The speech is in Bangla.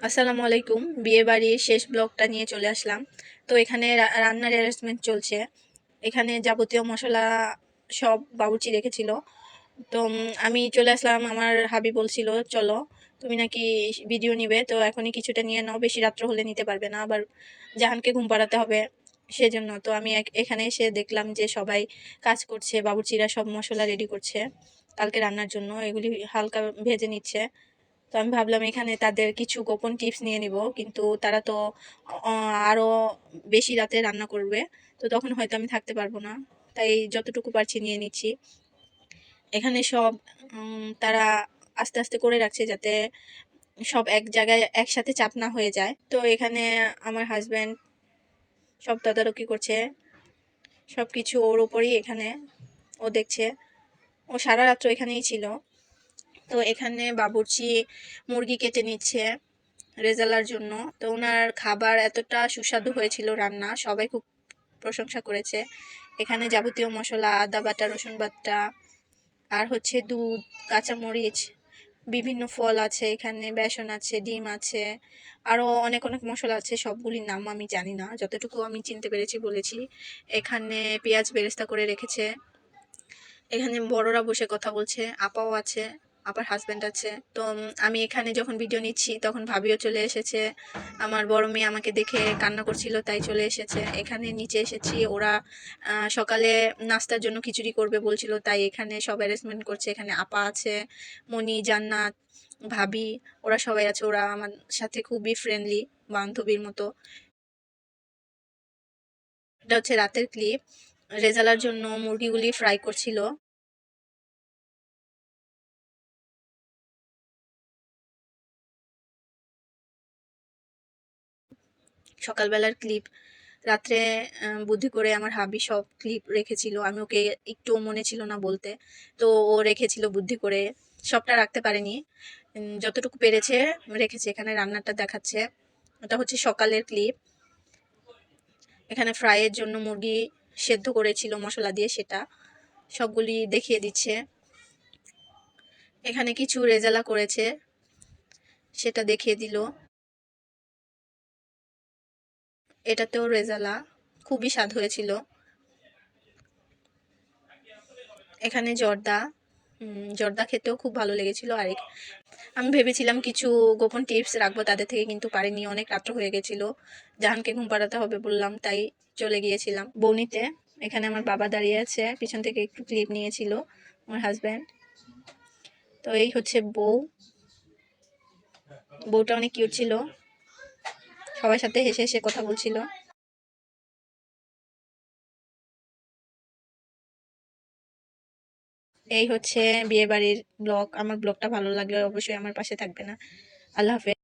আসসালামু আলাইকুম। বিয়ে বাড়ির শেষ ব্লগটা নিয়ে চলে আসলাম। তো এখানে রান্নার অ্যারেঞ্জমেন্ট চলছে। এখানে যাবতীয় মশলা সব বাবুর্চি রেখেছিল। তো আমি চলে আসলাম। আমার হাবি বলছিল, চলো তুমি নাকি ভিডিও নিবে, তো এখনই কিছুটা নিয়ে নাও, বেশি রাত্র হলে নিতে পারবে না, আবার জাহানকে ঘুম পাড়াতে হবে। সেজন্য তো আমি এখানে এসে দেখলাম যে সবাই কাজ করছে, বাবুর্চিরা সব মশলা রেডি করছে কালকে রান্নার জন্য, এগুলি হালকা ভেজে নিচ্ছে। তো আমি ভাবলাম এখানে তাদের কিছু গোপন টিপস নিয়ে নিব, কিন্তু তারা তো আরো বেশি রাতে রান্না করবে, তো তখন হয়তো আমি থাকতে পারবো না। তাই যতটুকু পারছি নিয়ে নিচ্ছি। এখানে সব তারা আস্তে আস্তে করে রাখছে যাতে সব এক জায়গায় একসাথে চাপ না হয়ে যায়। তো এখানে আমার হাজব্যান্ড সব তদারকি করছে, সবকিছু ওর উপরই। এখানে ও দেখছে, ও সারা রাত্র এখানেই ছিল। তো এখানে বাবুর্চি মুরগি কেটে নিচ্ছে রেজালার জন্য। তো ওনার খাবার এতটা সুস্বাদু হয়েছিল, রান্না সবাই খুব প্রশংসা করেছে। এখানে যাবতীয় মশলা, আদা বাটা, রসুন বাটা, আর হচ্ছে দুধ, কাঁচামরিচ, বিভিন্ন ফল আছে, এখানে বেসন আছে, ডিম আছে, আরও অনেক অনেক মশলা আছে। সবগুলির নাম আমি জানি না, যতটুকু আমি চিনতে পেরেছি বলেছি। এখানে পেঁয়াজ বেরেস্তা করে রেখেছে। এখানে বড়রা বসে কথা বলছে, আপাও আছে, আপার হাজব্যান্ড আছে। তো আমি এখানে যখন ভিডিও নিচ্ছি তখন ভাবিও চলে এসেছে। আমার বড় মেয়ে আমাকে দেখে কান্না করছিল, তাই চলে এসেছে। এখানে নিচে এসেছি, ওরা সকালে নাস্তার জন্য খিচুড়ি করবে বলছিল, তাই এখানে সব অ্যারেঞ্জমেন্ট করছে। এখানে আপা আছে, মনি, জান্নাত, ভাবি, ওরা সবাই আছে। ওরা আমার সাথে খুবই ফ্রেন্ডলি, বান্ধবীর মতো। এটা হচ্ছে রাতের ক্লিপ। রেজালার জন্য মুরগিগুলি ফ্রাই করছিল। সকালবেলার ক্লিপ। রাত্রে বুদ্ধি করে আমার হাবি সব ক্লিপ রেখেছিল, আমি ওকে একটু মনে ছিল না বলতে, তো ও রেখেছিল বুদ্ধি করে। সবটা রাখতে পারেনি, যতটুকু পেরেছে রেখেছে। এখানে রান্নাটা দেখাচ্ছে, ওটা হচ্ছে সকালের ক্লিপ। এখানে ফ্রাইয়ের জন্য মুরগি সেদ্ধ করেছিল মশলা দিয়ে, সেটা সবগুলি দেখিয়ে দিচ্ছে। এখানে কিছু রেজালা করেছে, সেটা দেখিয়ে দিল। এটাতেও রেজালা, খুবই স্বাদ হয়েছিল। এখানে জর্দা, জর্দা খেতেও খুব ভালো লেগেছিল। আর আমি ভেবেছিলাম কিছু গোপন টিপস রাখবো তাদের থেকে, কিন্তু পারিনি, অনেক রাত্র হয়ে গেছিল। জাহানকে ঘুম পাড়াতে হবে বললাম, তাই চলে গিয়েছিলাম বনিতে। এখানে আমার বাবা দাঁড়িয়ে আছে, পিছন থেকে একটু ক্লিপ নিয়েছিল আমার হাজব্যান্ড। তো এই হচ্ছে বউ, বউটা অনেক কিউট ছিল, সবার সাথে হেসে হেসে কথা বলছিল। এই হচ্ছে বিয়ে বাড়ির ব্লগ। আমার ব্লগটা ভালো লাগলে অবশ্যই আমার পাশে থাকবে না। আল্লাহ হাফেজ।